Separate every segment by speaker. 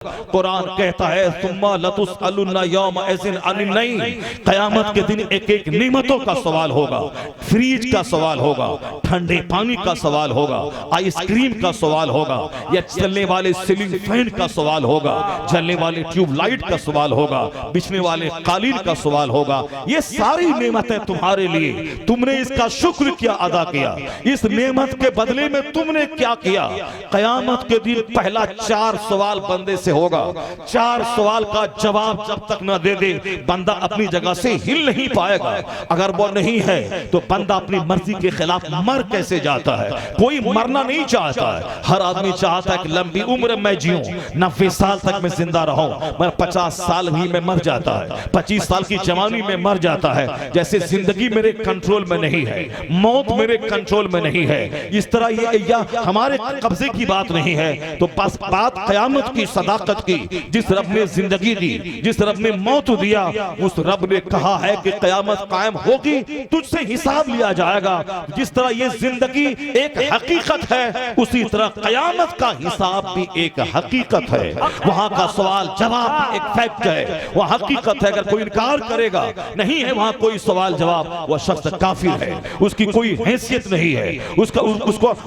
Speaker 1: कुरान कहता है सुम्मा लतुसअलुन्ना यौमा इज़िन अनिन नईम, क़यामत के दिन एक एक नेमतों का सवाल होगा, फ्रीज का सवाल होगा, ठंडे पानी का सवाल होगा, आइसक्रीम का सवाल होगा, या चलने वाले सीलिंग फैन का सवाल होगा, जलने वाले ट्यूबलाइट का सवाल होगा, बिछने वाले कालीन का सवाल होगा। ये सारी नेमतें तुम्हारे लिए, तुमने इसका शुक्र क्या अदा किया, इस नेमत के बदले में तुमने क्या किया। क़यामत के दिन पहला 4 सवाल बंदे से होगा। 4 सवाल का जवाब जब तक न दे दे बंदा अपनी जगह से हिल नहीं पाएगा। अगर वो नहीं है तो बंदा अपनी मर्जी के खिलाफ मर कैसे जाता है। कोई मरना नहीं चाहता है, हर आदमी चाहता है कि लंबी उम्र मैं जीऊं, 90 साल तक मैं जिंदा रहूं, मैं 50 साल ही में मर जाता है, 25 साल की जवानी में मर जाता है। जैसे जिंदगी मेरे कंट्रोल में नहीं है, मौत मेरे कंट्रोल में नहीं है, इस तरह ये या हमारे कब्जे की बात नहीं है। तो बस बात क़यामत की सदाकत की, जिस रब ने जिंदगी दी, जिस रब ने मौत दिया, उस रब ने कहा है कि क़यामत कायम होगी, तुझसे हिसाब लिया जाएगा। जिस तरह ये जिंदगी एक हकीकत है, उसी तरह क़यामत का हिसाब भी एक हकीकत है। वहां का सवाल जवाब भी एक फैक्ट है, वह हकीकत है। अगर कोई इनकार करेगा नहीं है वहां कोई सवाल जवाब, वह शख्स काफिर है, उसकी कोई हैसियत नहीं है, उसको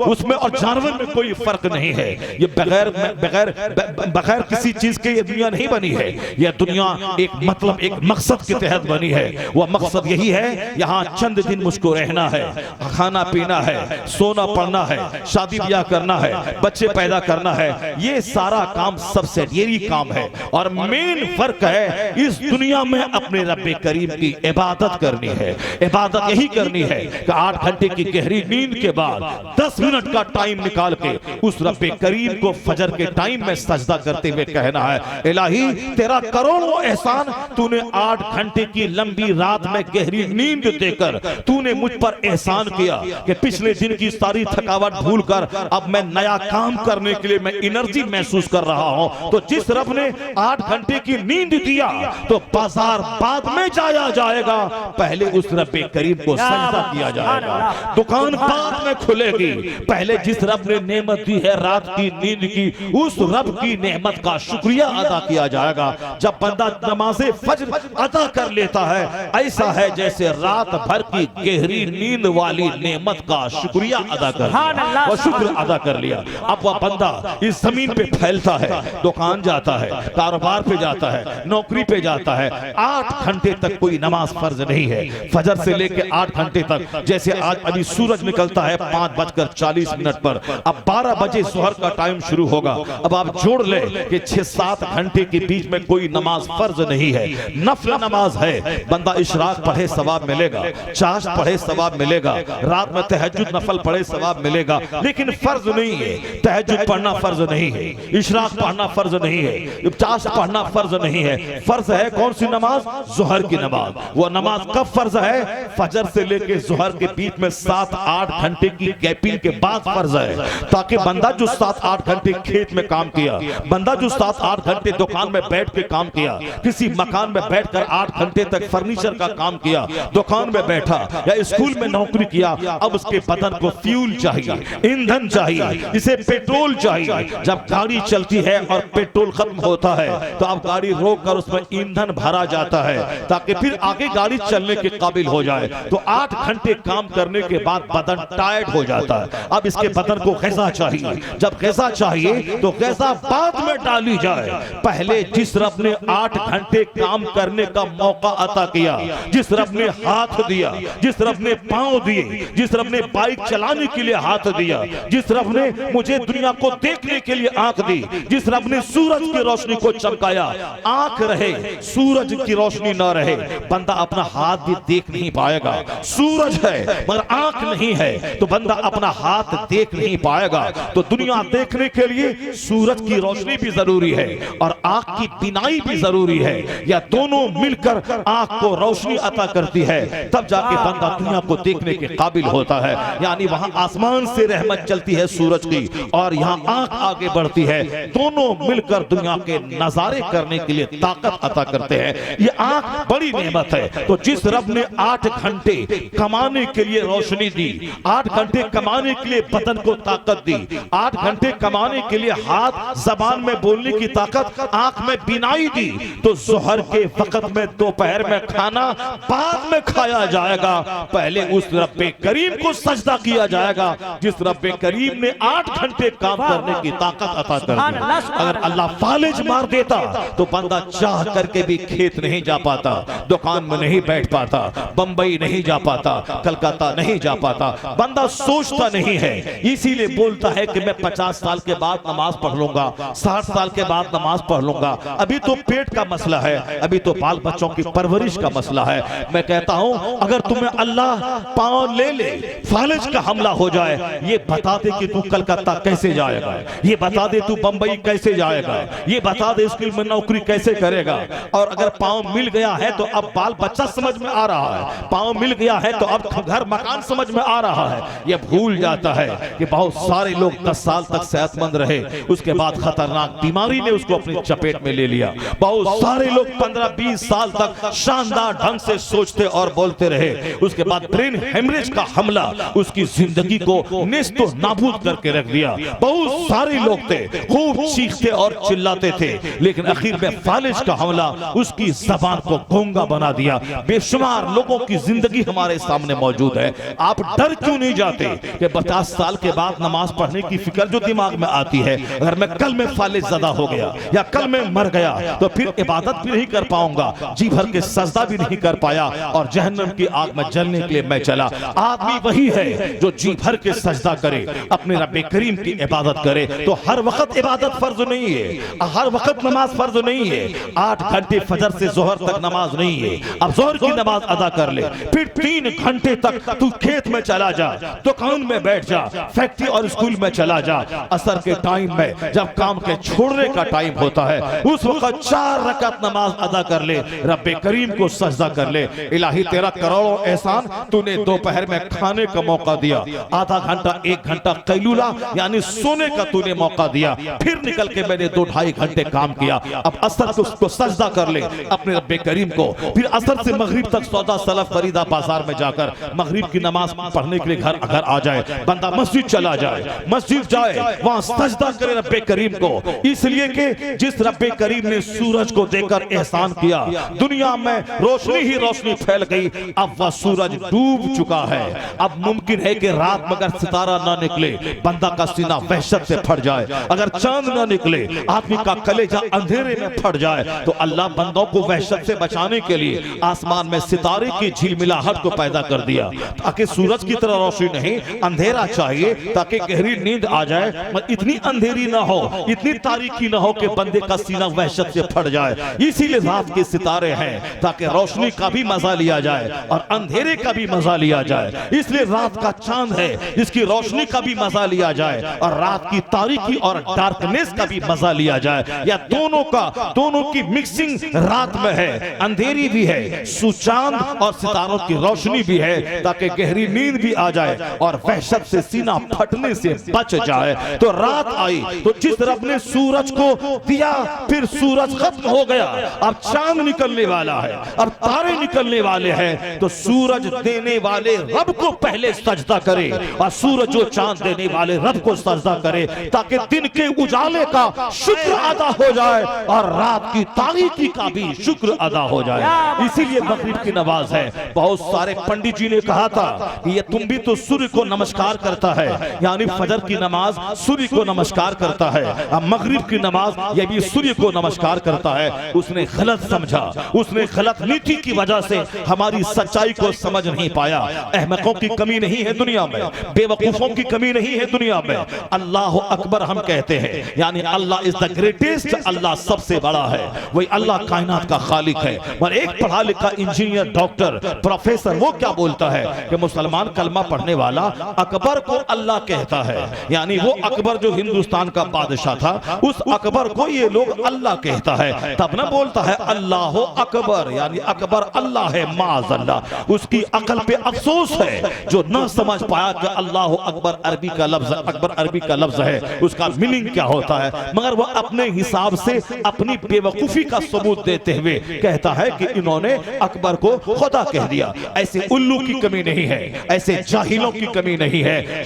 Speaker 1: उसमें और जानवर में कोई फर्क नहीं है। ये बगैर किसी चीज के ये दुनिया नहीं बनी है। यह दुनिया एक मतलब एक मकसद के तहत बनी है। वह मकसद यही है, यहाँ चंद दिन मुझको रहना है, खाना पीना है, सोना पड़ना है, शादी ब्याह करना है, बच्चे पैदा करना है। ये सारा काम सबसिडियरी काम है और मेन फर्क है इस दुनिया में अपने रब्बे करीम की इबादत करनी है। इबादत यही करनी है कि 8 घंटे की गहरी नींद के बाद 10 मिनट का टाइम निकाल के उस रब्बे करीम को फजर के टाइम में सजदा करते हुए कहना है, इलाही तेरा करोड़ों एहसान, तूने 8 घंटे की लंबी रात में गहरी नींद देकर तूने मुझ पर एहसान किया कि पिछले दिन की सारी थकावट भूलकर अब मैं नया काम करने के लिए मैं एनर्जी महसूस कर रहा हूं। तो जिस रब ने 8 घंटे की नींद दिया तो बाजार बाद में जाया जाएगा, पहले उस रब्बे करीम को सजदा किया जाएगा। दुकान बाद में खुलेगी, पहले जिस रब ने नेमत दी है रात की नींद की, उस रब की नेमत का शुक्रिया अदा किया जाएगा। जब बंदा नमाज़े फज्र अदा कर लेता है, ऐसा है जैसे रात भर की गहरी नींद वाली नेमत का शुक्रिया अदा कर लिया, वह शुक्र अदा कर लिया। अब वह बंदा इस जमीन पे फैलता है, दुकान जाता है, कारोबार पे जाता है, नौकरी पे जाता है। 8 घंटे तक कोई नमाज फर्ज नहीं है, फजर से लेकर 8 घंटे तक। जैसे आज अभी सूरज निकलता है 5:40 पर, अब 12 बजे जोहर का टाइम शुरू होगा। अब आप जोड़ ले कि 6-7 घंटे के बीच में कोई नमाज फर्ज नहीं है, नफल नमाज है। बंदा इशराक पढ़े सवाब मिलेगा, चाश पढ़े सवाब मिलेगा, रात में तहज्जुद नफल पढ़े सवाब मिलेगा, लेकिन फर्ज नहीं है। तहज्जुद पढ़ना फर्ज नहीं है, इशराक पढ़ना फर्ज नहीं है, चाश पढ़ना फर्ज नहीं है। फर्ज है कौन सी नमाज? जोहर की नमाज। वो नमाज कब फर्ज है? फजर से लेकर जोहर के बीच में 7-8 घंटे की गैपिंग के बाद फर्ज है, ताकि बंदा जो 7-8 घंटे खेत में काम किया, बंदा जो 7-8 घंटे दुकान में बैठ के काम किया, किसी मकान में बैठकर 8 घंटे तक फर्नीचर का काम किया, दुकान में बैठा या स्कूल में नौकरी किया, अब उसके बदन को फ्यूल चाहिए, ईंधन चाहिए, इसे पेट्रोल चाहिए। जब गाड़ी चलती है और पेट्रोल खत्म होता है तो अब गाड़ी रोक कर उसमें ईंधन भरा जाता है ताकि फिर आगे गाड़ी चलने के काबिल हो जाए। तो 8 घंटे काम करने के बाद बदन टायर्ड हो जाता है। अब इसके बदन को ग़िज़ा चाहिए, जब ग़िज़ा चाहिए तो ग़िज़ा बाद में डाली जाए। पहले जिस रब ने 8 घंटे काम करने का मौका अता किया, जिस रब ने हाथ दिया, जिस रब ने पांव दिए, जिस रब ने बाइक चलाने के लिए हाथ दिया, जिस रब ने मुझे दुनिया को देखने के लिए आंख दी, जिस रब ने सूरज की रोशनी को चमकाया, आंख रहे सूरज की रोशनी ना रहे, बंदा अपना हाथ भी देख नहीं पाएगा। सूरज है मगर आंख नहीं है तो बंदा अपना हाथ देख नहीं पाएगा। तो दुनिया देखने के लिए सूरज की रोशनी भी जरूरी है और आंख की बिनाई भी जरूरी है, या दोनों मिलकर आंख को रोशनी अता करती है, तब जाके बंदा दुनिया को देखने के काबिल होता है। यानी वहां आसमान से रहमत चलती है सूरज की और यहाँ आंख आगे बढ़ती है, दोनों मिलकर दुनिया के नजारे करने के लिए ताकत अता करते हैं। ये आंख बड़ी नेमत है। तो जिस रब ने 8 घंटे कमाने के लिए रोशनी दी, 8 घंटे कमाने के लिए बदन को ताकत दी, 8 घंटे कमाने के लिए हाथ जबान में बोलने बोलने की ताकत, आंख में बीनाई दी, तो जोहर के वक्त में दोपहर में खाना बाद में खाया जाएगा, पहले उस रब्बे करीम को सजदा किया जाएगा जिस रब्बे करीम ने 8 घंटे काम करने की ताकत अता कर दी। अगर अल्लाह फालिज मार देता तो बंदा चाह करके भी खेत नहीं जा पाता, दुकान में नहीं बैठ पाता, बंबई नहीं जा पाता, कलकत्ता नहीं जा पाता, बंदा सोचता नहीं है। इसीलिए बोलता है कि मैं 50 साल के बाद नमाज पढ़ लूंगा, 60 साल के बाद नमाज पढ़ लूंगा, अभी तो पेट का मसला है, अभी तो बाल बच्चों की परवरिश का मसला है। मैं कहता हूं अगर तुम्हें अल्लाह पांव ले ले, फालिज का हमला हो जाए, ये बता दे कि तू कलकत्ता कैसे जाएगा, ये बता दे तू बंबई कैसे जाएगा, ये बता दे स्कूल में नौकरी कैसे करेगा। और अगर पांव मिल गया है तो अब बाल बच्चा समझ में आ रहा है, पांव मिल गया है तो अब घर मकान समझ में आ रहा है। ये भूल जाता है कि बहुत सारे लोग 10 साल तक सेहतमंद रहे, उसके बाद खतरनाक बीमारी ने उसको अपनी चपेट में ले लिया। बहुत सारे लोग 15-20 साल तक शानदार ढंग से सोचते और बोलते रहे, उसके बाद ब्रेन हेमरेज का हमला उसकी जिंदगी को नेस्तो नाबूद करके रख दिया। बहुत सारे लोग थे, खूब चीखते और चिल्लाते थे, लेकिन आखिर में फालिज का हमला उसकी जबान को गूंगा बना दिया। बेशुमार लोगों की जिंदगी हमारे सामने मौजूद है। आप डर क्यों नहीं जाते कि 50 साल के बाद नमाज पढ़ने की फिक्र जो दिमाग में आती है, अगर मैं कल में फालिज ज़दा हो गया या कल में मर गया तो फिर इबादत भी नहीं कर पाऊंगा, जी भर के सजदा भी नहीं कर पाया और जहन्नम की आग में जलने के लिए मैं चला। आदमी वही है जो जी भर के सजदा करे, अपने रब्बे करीम की इबादत करे। तो हर वक्त इबादत फर्ज नहीं है, हर वक्त नमाज फर्ज नहीं है। 8 घंटे फजर से जोहर तक नमाज नहीं है, अब जोहर की नमाज अदा कर ले, फिर 3 घंटे तक तू खेत में चला जा, दुकान में बैठ जा, फैक्ट्री और स्कूल में चला जा। असर के टाइम में जब काम के छोड़ने का टाइम होता है उस वक्त 4 रकात नमाज अदा कर ले, रब्बे करीम को सजदा कर ले। इलाही तेरा करोड़ों एहसान, तूने दोपहर में खाने का मौका दिया, आधा घंटा 1 घंटा कैलूला यानी सोने का तूने मौका दिया, फिर निकल के मैंने 2-2.5 घंटे काम किया। अब असर को सजदा कर ले अपने रब्बे करीम को, फिर असर से मगरिब तक सौदा सलफ खरीदा बाजार में जाकर मगरिब की नमाज पढ़ने के लिए घर आ जाए, बंदा मस्जिद चला जाए, मस्जिद जाए, वहां सजदा करे रब्बे करीम को। इसलिए कि जिस रब्बे करीम ने सूरज को देकर एहसान किया, दुनिया में रोशनी ही रोशनी फैल गई, अब वह सूरज डूब चुका है। अब मुमकिन है कि रात में अगर सितारा ना निकले बंदा का सीना वहशत से फट जाए, अगर चांद ना निकले आदमी का कलेजा अंधेरे में फट जाए, तो अल्लाह बंदों को वहशत से बचाने के लिए आसमान में सितारे की झिलमिलाहट को पैदा कर दिया, ताकि सूरज की तरह रोशनी नहीं, अंधेरा चाहिए ताकि गहरी नींद आ जाए, इतनी अंधेरी ना हो, इतनी तारीकी ना हो कि बंदे का सीना वहशत से फट जाए। इसीलिए रात के सितारे हैं ताकि रोशनी का भी मजा लिया जाए और अंधेरे का भी मजा लिया जाए। इसलिए रात का चांद है जिसकी रोशनी का भी मजा लिया जाए और रात की तारीकी और डार्कनेस का भी मजा लिया जाए, या दोनों की मिक्सिंग रात में है, अंधेरी भी है, सुचांद और सितारों की रोशनी भी है, ताकि गहरी नींद भी आ जाए और वहशत से सीना फटने से बच जाए। तो रात आई तो जिस रब ने सूरज को दिया, फिर सूरज खत्म हो गया, अब चांद निकलने वाला है, अब तारे निकलने वाले हैं, तो सूरज देने वाले रब को पहले सजदा करे और सूरज जो चांद देने वाले रब को सजदा करे, ताकि दिन के उजाले का शुक्र अदा हो जाए और रात की तारीकी का भी शुक्र अदा हो जाए। इसीलिए मगरिब की नमाज है। बहुत सारे पंडित जी ने कहा था कि ये तुम भी तो सूर्य को नमस्कार करता है, यानी फजर की नमाज सूर्य को नमस्कार करता है, अब मगरिब की नमाज ये भी सूर्य को नमस्कार करता है। उसने गलत समझा, उसने गलत नीति की वजह से हमारी सच्चाई को समझ नहीं पाया। अहमकों की कमी नहीं है दुनिया में, बेवकूफों की कमी नहीं है दुनिया में। अल्लाह अकबर हम कहते हैं, यानी अल्लाह इज द ग्रेटेस्ट, अल्लाह सबसे बड़ा है, वही अल्लाह कायनात का खालिक है। और एक पढ़ा लिखा इंजीनियर, डॉक्टर, प्रोफेसर वो क्या बोलता है कि मुसलमान कलमा पढ़ने वाला अकबर को अल्लाह कहता है, यानी वो अकबर जो हिंदुस्तान का बादशाह था उस अकबर को ये लोग अल्लाह कहता है, तब ना बोलता है अल्लाह अकबर, यानी अकबर अल्लाह है, माज़अल्लाह। उसकी अकल पे अफसोस है जो न समझ पाया कि अल्लाह अकबर अरबी का लफ्ज, अकबर अरबी का लफ्ज है, उसका मीनिंग क्या होता है, मगर वो अपने हिसाब से अपनी बेवकूफी का सबूत देते हुए कहता है कि इन्होंने अकबर को खुदा कह दिया। ऐसे उल्लू की कमी नहीं है, ऐसे जाहिलों की कमी नहीं है।